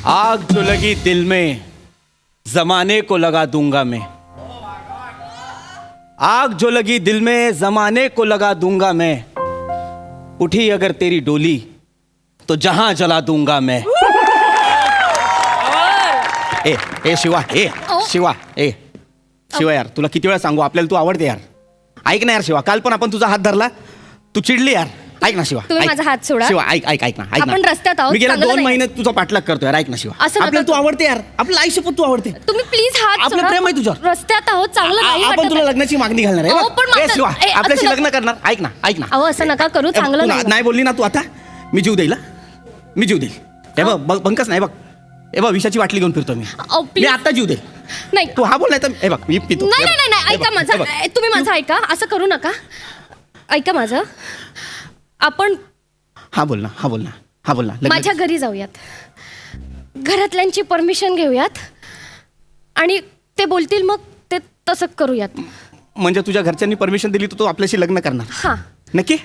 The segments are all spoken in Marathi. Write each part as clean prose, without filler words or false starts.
आग जो लगी दिल में जमाने को लगा दूंगा मैं। आग जो लगी दिल में जमाने को लगा दूंगा मैं। उठी अगर तेरी डोली तो जहां जला दूंगा मैं। ए शिवा शिवा यार तुला किती वेळा सांगू आपल्याला तू आवडते यार. ऐक ना यार शिवा, काल पण आपण तुझा हात धरला, तू चिडली यार. ऐक ना शिवा, तुम्ही माझा हात सोडा. शिवा ऐक ना. आपण रस्त्यात आहोत, मी गेल्या चांगलं 2 नाही. महिने तुझा पाठलाग करतोय यार. ऐक ना शिवा, असं नका आपल्याला तू करू. आवडते यार, आपलं आयुष्य पण तू आवडते. तुम्ही प्लीज हात आपलं सोडा. प्रेम आहे तुझ्यावर. रस्त्यात आहोत, चांगलं नाही आपण वाटत तुला आहे. लग्नाची मागणी घालणार अहो, पण आहे. माझं- शिवा ए, असं आपल्याशी नका- लग्न करणार. ऐक ना अहो असं नका करू, चांगलं तू नाही. नाही बोलली ना तू आता, मी जीव देईल. मी जीव देईल. हे बघ बंकस नाही बघ, हे बघ विषाची बाटली घेऊन फिरतो मी. अहो, मी please. आता जीव देईल. नाही तू हा बोल नाही तर हे बघ मी पितो. नाही हे नाही बघ, नाही हे ऐका बघ, माझं. हे बघ. तुम्ही माझं ऐका, असं करू नका. ऐका माझं. आपण हा बोल ना. माझ्या घरी जाऊयात, घरातल्यांची परमिशन घेऊयात आणि ते बोलतील मग ते तसं करूयात. म्हणजे तुझ्या घरच्यांनी परमिशन दिली तर तू आपल्याशी लग्न करणार? हा नक्की?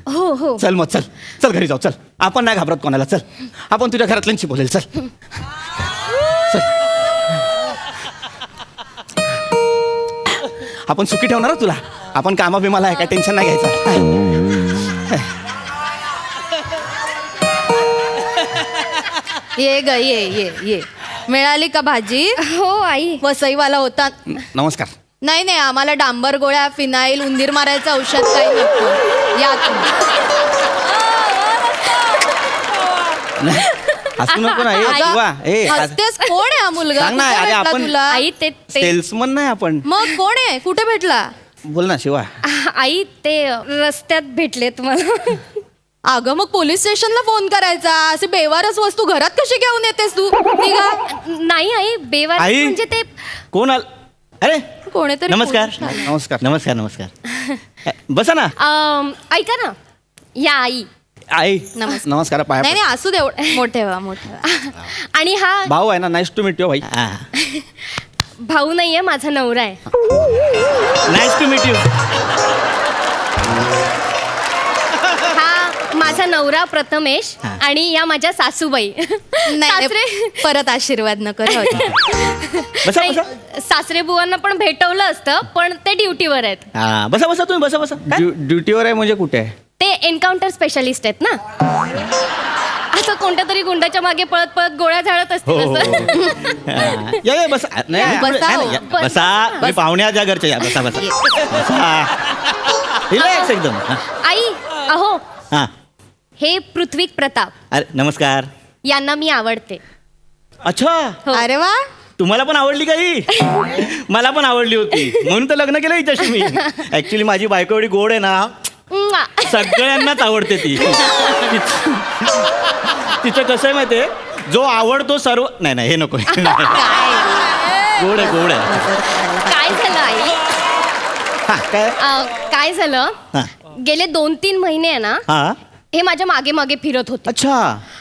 हो चल मग चल घरी जाऊ. चल, आपण नाही घाबरत कोणाला. चल आपण तुझ्या घरातल्यांशी बोलेल. चल. आपण सुखी ठेवणार तुला. आपण कामा बिमाला आहे, काय टेन्शन नाही घ्यायचं. ये ग ये मिळाली का भाजी? हो आई. वसईवाला होता. नमस्कार. नाही आम्हाला डांबर गोळ्या, फिनाईल, उंदीर मारायचं औषध काही नको. या हसू नको ना. हसतेस. कोण आहे हा मुलगा? सांग ना. कुठे अरे भेटला आपण तुला? आई ते सेल्समन नाही आपण. मग कोण आहे? कुठे भेटला? बोल ना शिवा. आई ते रस्त्यात भेटले तुम्हाला. अगं मग पोलीस स्टेशनला फोन करायचा. असे बेवारस वस्तू घरात कशी घेऊन येतेस तू? निघा. नाही आई, बेवार आई? म्हणजे ते कोण आल? अरे कोणीतरी नमस्कार. पुरुष आला. नमस्कार. बसा ना. ऐका ना, या आई. आई नमस्कार. नमस्कार. पाया नाही असू दे. मोठे व्हा. आणि हा भाऊ आहे ना. नाईस टू मीट यू भाई. भाऊ नाहीये, माझा नवरा आहे. Nice to meet you. हा माझा नवरा प्रथमेश आणि या माझ्या सासूबाई. नाही परत आशीर्वाद न कर. बसा नाही, सासरे बुवांना पण भेटवलं असतं पण ते ड्युटीवर आहेत. बसा तुम्ही बसा. ड्युटीवर आहे म्हणजे कुठे आहे? ते एन्काउंटर स्पेशलिस्ट आहेत ना. असं कोणत्या तरी गुंडाच्या मागे पळत पळत गोळ्या झाडत असतील असं. या बसा. नाही, बसा, नाही, या, बसा. तुम्ही पाहुण्या ज्या घरच्या या. बसा. रिलॅक्स एकदम. आई अहो, हा. हे पृथ्वी प्रताप. अरे नमस्कार. यांना मी आवडते. अच्छा, अरे वा. तुम्हाला पण आवडली काही? मला पण आवडली होती म्हणून तर लग्न केलं हिच्याशी मी. ऍक्च्युली माझी बायको एवढी गोड आहे ना, सगळ्यांनाच आवडते ती. तिचं कसं आहे माहितीये, जो आवडतो सर्व. नाही हे नको. गोड आहे. काय झालं आई? हा, काय? काय झालं, हा. गेले 2-3 महिने आहे ना, हा. हे माझ्या मागे मागे फिरत होते. अच्छा.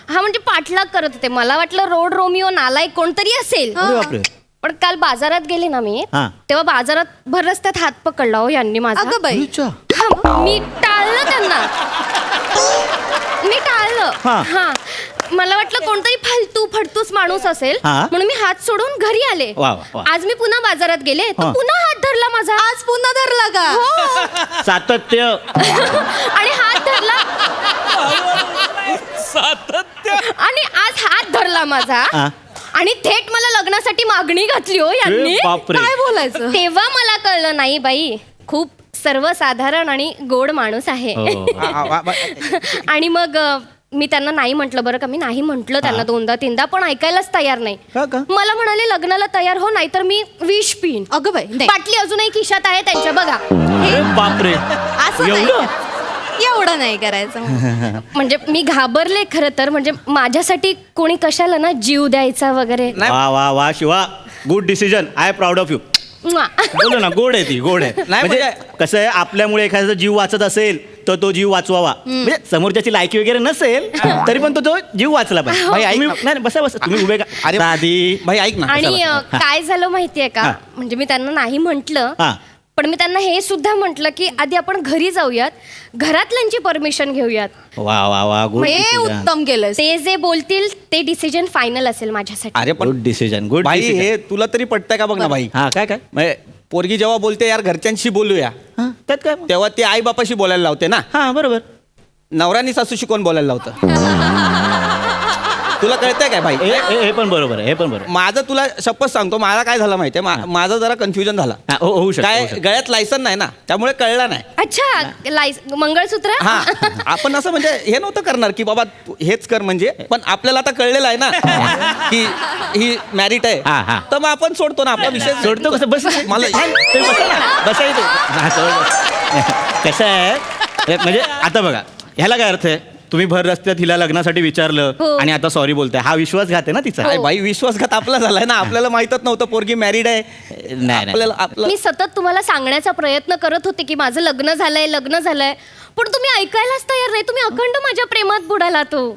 हा म्हणजे पाठलाग करत होते. मला वाटलं रोड रोमिओ नालायक कोणतरी असेल. अरे बापरे. पण काल बाजारात गेले ना मी, हा. तेव्हा बाजारात भर रस्त्यात हात पकडला हो यांनी माझा. अगं बाई. अच्छा. हा, मी टाळलं त्यांना. हा. हा मला वाटलं कोणतरी फडतूस माणूस असेल हा. म्हणून मी हात सोडून घरी आले. वा. आज मी पुन्हा बाजारात गेले तर हा. पुन्हा हात धरला माझा. आज पुन्हा धरला का? हो. सातत्य. आणि हात धरला आणि आज हात धरला माझा. हा. आणि थेट मला लग्नासाठी मागणी घातली हो यांनी. बापरे. काय बोलायचं? तेव्हा मला कळलं नाही बाई, खूप सर्वसाधारण आणि गोड माणूस आहे. आणि मग मी त्यांना नाही म्हटलं बरं का. मी नाही म्हटलं त्यांना 2दा-3दा, पण ऐकायलाच तयार नाही. का? मला म्हणाले लग्नाला तयार हो, नाहीतर मी विष पिन. अगं बाई नाही. बाटली अजूनही खिशात आहे त्यांच्या, बघा. अरे बापरे. असं नाही. एवढं नाही करायचं. म्हणजे मी घाबरले खरं तर. म्हणजे माझ्यासाठी कोणी कशाला ना जीव द्यायचा वगैरे. वा Shiva. Good decision. I proud of you. बोलो ना, गोड आहे ती. म्हणजे कसं आहे, आपल्यामुळे एखाद्याचा जीव वाचत असेल तर तो जीव वाचवावा. म्हणजे समोरच्याची लायकी वगैरे नसेल तरी पण तो जीव वाचला पाहिजे. भाई ऐक ना. नाही बसा तुम्ही उभे का? अरे आधी भाई ऐक ना. आणि काय झालं माहितीये का, म्हणजे मी त्यांना नाही म्हंटल हा. पण मी त्यांना हे सुद्धा म्हटलं की आधी आपण घरी जाऊयात, घरातल्यांची परमिशन घेऊयात. वा वा वा गुड हे उत्तम केलंस. ते जे बोलतील ते डिसिजन फायनल असेल माझ्यासाठी. अरे पण गुड डिसिजन गुड भाई हे तुला तरी पटतंय का बघ ना भाई. हा काय काय म्हणजे पोरगी जेव्हा बोलते यार घरच्यांशी बोलूया, हा, त्यात काय तेव्हा ती आई बापाशी बोलायला लावते ना. हा बरोबर. नवऱ्यानी सासूशी कोण बोलायला लावतं? तुला कळतंय काय भाई? हे पण बरोबर आहे, हे पण बरोबर. माझं तुला शपथ सांगतो, मला काय झालं माहितीये, माझं जरा कन्फ्युजन झाला. हा, होऊ शकतं, काय होऊ शकतं. गळ्यात लायसन नाही ना, त्यामुळे कळलं नाही. अच्छा, मंगळसूत्र. हा आपण असं म्हणजे हे नव्हतं करणार की बाबा तू हेच कर म्हणजे, पण आपल्याला आता कळलेलं आहे ना की ही मॅरिट आहे. हा, हा. तर मग आपण सोडतो ना आपला विषय. सोडतो कसं बस मला कसं आहे म्हणजे आता बघा ह्याला काय अर्थ आहे, तुम्ही भर रस्त्यात हिला लग्नासाठी विचारलं हो. आणि आता सॉरी बोलताय, हा विश्वासघात आहे ना तिचा. काय भाई विश्वासघात आपला झालाय ना, आपल्याला माहितच नव्हतं पोरगी मॅरिड आहे. नाही. आपल्याला आपलं मी सतत तुम्हाला सांगण्याचा प्रयत्न करत होते की माझं लग्न झालंय, पण तुम्ही ऐकायलाच तयार नाही. तुम्ही अखंड माझ्या प्रेमात बुडाला तो.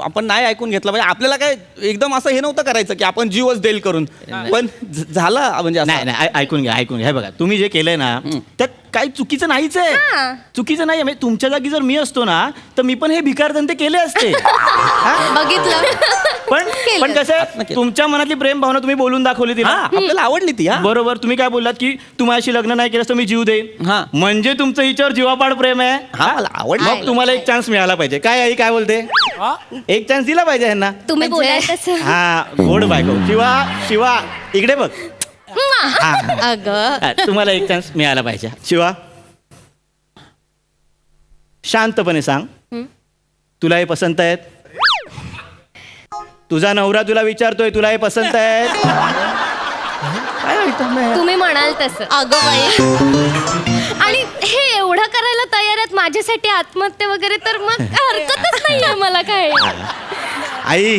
आपण नाही ऐकून घेतलं म्हणजे आपल्याला काय एकदम असं हे नव्हतं करायचं की आपण जीवच देईल करून, पण झालं म्हणजे असं. नाही ऐकून घ्या हे बघा, तुम्ही जे केलंय ना त्यात काही चुकीचं नाहीच हा. आहे, चुकीचं नाही. म्हणजे तुमच्या जागी जर मी असतो ना तर मी पण हे भिकार धंदे केले असते. बघितलं. पण कसं आहे, केलं. तुमच्या मनातली प्रेम भावना तुम्ही बोलून दाखवली हा, तिला. आपल्याला आवडली ती. हा बरोबर. तुम्ही काय बोललात की तू माझ्याशी लग्न नाही केलंस तर मी जीव देईन. हा. म्हणजे तुमचं हिच्यावर जीवापाड प्रेम आहे. हा मला आवडलं. मग तुम्हाला एक चान्स मिळाला पाहिजे. काय आई काय बोलते, एक चान्स दिला पाहिजे ह्यांना. तुम्ही बोलाय तसं. हा गोड बायको. शिवा इकडे बघ. हा, अगं हा, तुम्हाला एक चान्स मिळाला पाहिजे. शिवा शांतपणे सांग, तुला हे पसंत आहेत? तुझा नवरा तुला विचारतोय तुला हे पसंत आहेत? तुम्ही म्हणाल तसं. अगं बाई, आणि हे एवढं करायला तयार आहेत माझ्यासाठी, आत्महत्या वगैरे, तर मग हरकतच नाहीये मला काय. आई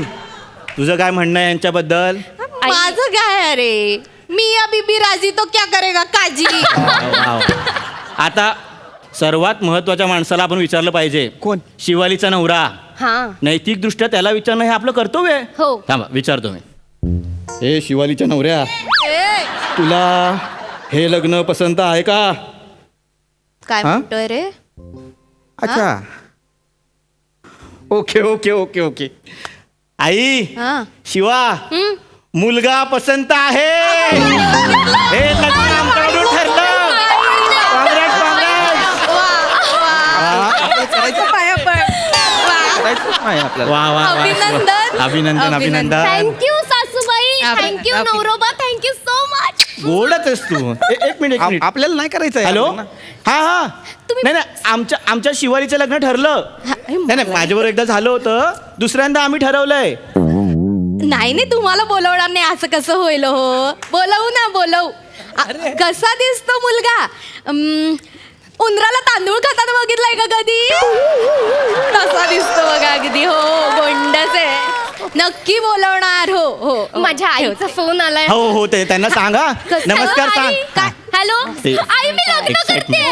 तुझं काय म्हणणं आहे यांच्याबद्दल? माझं काय अरे, मिया बीबी राजी तो क्या करेगा काजी. वाव. आता सर्वात महत्वाच्या माणसाला आपण विचारलं पाहिजे. कोण? शिवालीचा नवरा. हा. नैतिक दृष्ट्या त्याला विचारणं हे आपलं कर्तव्य आहे. हो. थांबा विचारतो मी. हे शिवालीच्या नवऱ्या, तुला हे लग्न पसंत आहे का? काय हा? म्हणतोय रे? अच्छा. ओके आई हा. शिवा मुलगा पसंत आहे. हे लग्न आमच्याकडून ठरलं. काँग्रेस. करायचंच नाही आपल्याला. वा अभिनंदन. अभिनंदन. थँक्यू सासूबाई, थँक्यू नवरोबा, थँक्यू सो मच. गोडच आहेस तू. एक मिनिट. आपल्याला नाही करायचं. हॅलो. हा तुम्ही- नाही आमच्या शिवालीचं लग्न ठरलं. नाही माझ्याबरोबर एकदा झालं होतं, दुसऱ्यांदा आम्ही ठरवलंय. नाही तुम्हाला बोलवणार नाही असं कसं होईल हो? बोलवू ना बोलवू. कसा दिसतो मुलगा? उंदराला तांदूळ खाताना बघितलाय का कधी? तसा दिसतो बघा अगदी. हो गोंडस आहे. नक्की बोलवणार. हो माझ्या आईचा फोन आलाय. हो ते त्यांना सांगा. नमस्कार सांग. हॅलो ते- आई, मी लग्न करते.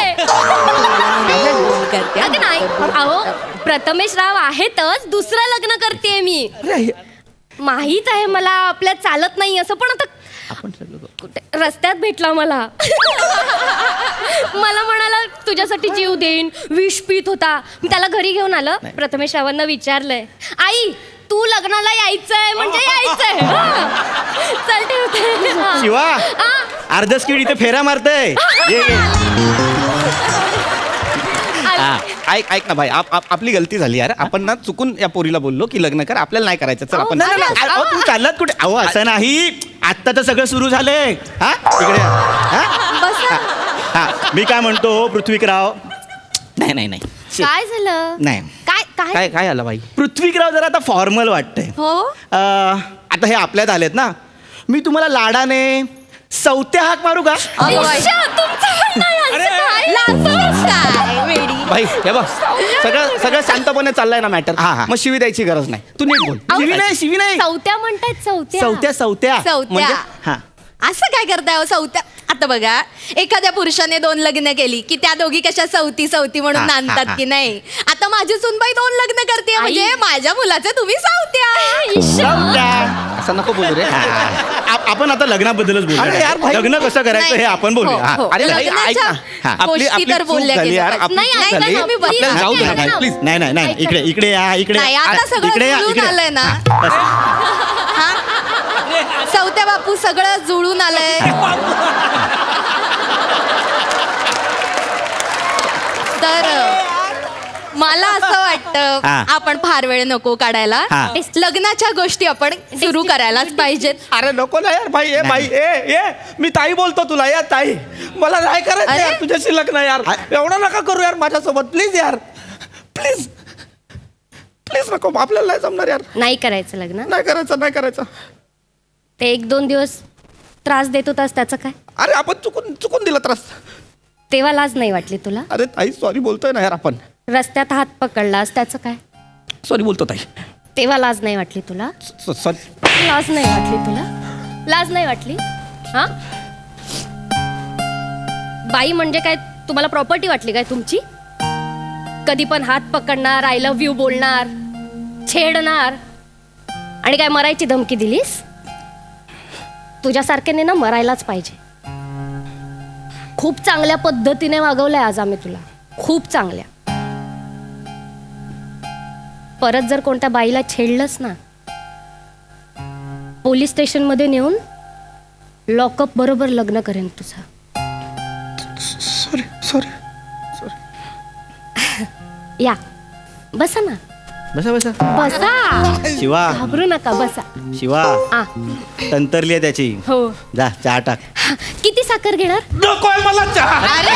अगं नाही, अहो प्रथमेश राव आहेतच, दुसरं लग्न करते मी. माहीत आहे मला आपल्यात चालत नाही असं, पण आता कुठे रस्त्यात भेटला मला. मला म्हणाला तुझ्यासाठी जीव देईन, विष पीत होता. मी त्याला घरी घेऊन आलं, प्रथमेश रावांना विचारलंय, आई तू लग्नाला यायचंय म्हणजे यायचंय. चल ठेवते. हा. शिवा हा. अर्धच किड इथे फेरा मारतय. ऐक ना भाई, आपली गलती झाली यार. आपण ना चुकून या पोरीला बोललो की लग्न कर, आपल्याला नाही करायचं. चल आपण. नाही, अहो, तुम्ही चाललात कुठे? अहो असं नाही, आत्ता तर सगळं सुरू झालंय. हा इकडे हा मी काय म्हणतो पृथ्वीकराव. नाही काय झालं? नाही. काय काय आलं भाई? पृथ्वीकराव जरा आता फॉर्मल वाटतंय. हो. आता हे आपल्यात आलेत ना, मी तुम्हाला लाडाने सौत्या हाक मारू का? अगं बाई. इश्शा, तुमचं म्हणणं आहे असं काय? लाजलीस काय वेडी? भाई हे बघ, सगळं शांतपणे चाललंय ना मॅटर. हा. मग शिवी द्यायची गरज नाही. तू नीट बोल. शिवी नाही चौथ्या म्हणतायत. चौथ्या सौत्या चौथ्या. म्हणजे हा असं काय करताय हो? चौथ्या आता बघा, एखाद्या पुरुषाने 2 लग्न केली की त्या दोघी कशा सवती म्हणून नांदतात की नाही. आता माझी सुनबाई 2 लग्न करते म्हणजे माझ्या मुलाचे तुम्ही सवत्या. असं नको बोलू रे. आपण आता लग्नाबद्दलच अरे यार, बोलू. भाई. लग्न कसं करायचं हे आपण बोलूया. हो, हो. अरे भाई, ऐक ना. आपली गोष्टी तर चूक बोलल्या झाली गेल्या यार, आपली पाहिजे. चूक नाही, झाली. तुम्ही बरी आपल्याला जाऊ दे ऐका ना, ना. प्लीज. नाही इकडे या नाही, आता सगळं इकडे या, जुळून इकडे. आलंय ना. हा? सवत्या बापू सगळं जुळून आलंय. तर मला असं वाटतं हा. आपण फार वेळ नको काढायला. हा. लग्नाच्या गोष्टी आपण सुरू करायलाच पाहिजेत. अरे नको ना यार भाई. भाई ए मी ताई बोलतो तुला. या ताई, मला नाही करायचं अरे? यार तुझ्याशी लग्न यार. एवढं नका करू यार माझ्यासोबत, प्लीज यार. प्लीज नको, आपल्याला नाही जमणार यार. नाही करायचं लग्न. नाही करायचं. ते 1-2 दिवस त्रास देत होतास त्याचं काय? अरे आपण चुकून दिला त्रास. तेव्हा लाज नाही वाटली तुला? अरे ताई सॉरी बोलतोय ना यार आपण. रस्त्यात हात पकडलास त्याचं काय? सॉरी बोलतो ताई. तेव्हा लाज नाही वाटली तुला? सॉरी. लाज नाही वाटली तुला? लाज नाही वाटली? हा? बाई म्हणजे काय तुम्हाला प्रॉपर्टी वाटली काय तुमची? कधी पण हात पकडणार, आय लव्ह यू बोलणार, छेडणार आणि काय मरायची धमकी दिलीस? तुझ्यासारख्याने ना मरायलाच पाहिजे. खूप चांगल्या पद्धतीने वागवलंय आज आम्ही तुला, खूप चांगल्या. परत जर कोणत्या बाईला छेडलंस ना, पोलीस स्टेशन मध्ये नेऊन लॉकअप बरोबर लग्न करेन तुझं. सॉरी. या बसा ना, बसा बसा, शिवा घाबरू नका, बसा. शिवा आ, तंतरली आहे त्याची. हो. जा चहा टाक. किती साखर घेणार? नकोय मला चहा. अरे